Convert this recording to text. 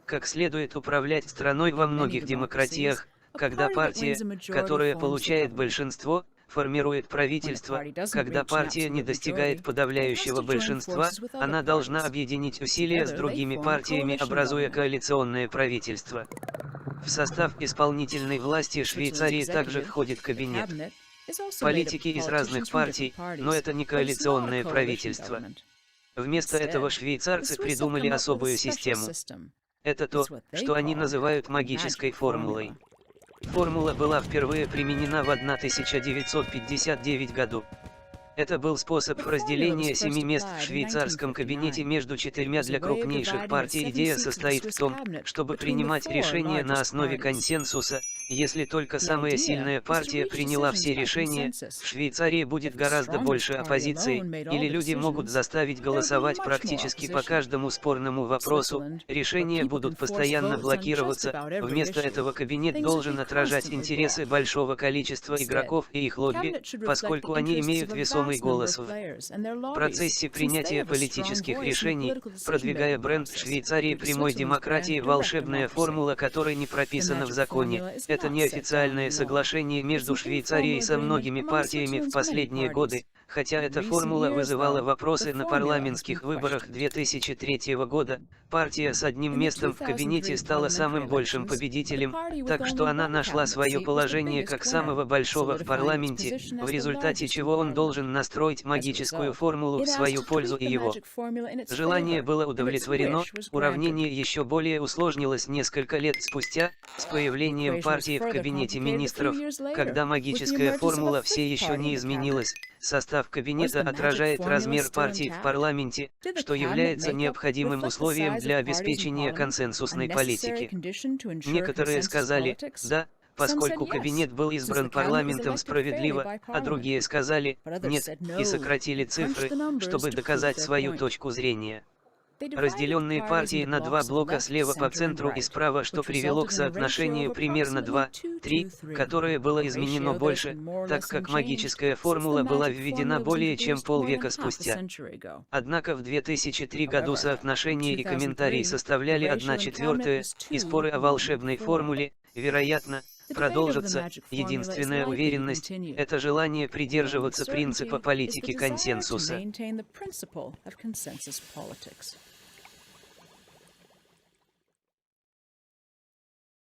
Как следует управлять страной во многих демократиях, когда партия, которая получает большинство, формирует правительство, когда партия не достигает подавляющего большинства, она должна объединить усилия с другими партиями, образуя коалиционное правительство. В состав исполнительной власти Швейцарии также входит кабинет. Политики из разных партий, но это не коалиционное правительство. Вместо этого швейцарцы придумали особую систему. Это то, что они называют магической формулой. Формула была впервые применена в 1959 году. Это был способ разделения 7 мест в швейцарском кабинете между 4 для крупнейших партий. Идея состоит в том, чтобы принимать решения на основе консенсуса. Если только самая сильная партия приняла все решения, в Швейцарии будет гораздо больше оппозиции, или люди могут заставить голосовать практически по каждому спорному вопросу, решения будут постоянно блокироваться. Вместо этого кабинет должен отражать интересы большого количества игроков и их лобби, поскольку они имеют весомый голос в процессе принятия политических решений, продвигая бренд Швейцарии прямой демократии. Волшебная формула, которая не прописана в законе. Это неофициальное соглашение между Швейцарией со многими партиями в последние годы, хотя эта формула вызывала вопросы на парламентских выборах 2003 года. Партия с одним местом в кабинете стала самым большим победителем, так что она нашла свое положение как самого большого в парламенте, в результате чего он должен настроить магическую формулу в свою пользу, и его желание было удовлетворено. Уравнение еще более усложнилось несколько лет спустя, с появлением партии в кабинете министров, когда магическая формула все еще не изменилась. Состав кабинета отражает размер партий в парламенте, что является необходимым условием для обеспечения консенсусной политики. Некоторые сказали «да», поскольку кабинет был избран парламентом справедливо, а другие сказали «нет» и сократили цифры, чтобы доказать свою точку зрения. Разделенные партии на два блока слева по центру и справа, что привело к соотношению примерно 2:3, которое было изменено больше, так как магическая формула была введена более чем полвека спустя. Однако в 2003 году соотношение и комментарии составляли 1/4, и споры о волшебной формуле, вероятно, продолжатся. Единственная уверенность – это желание придерживаться принципа политики консенсуса.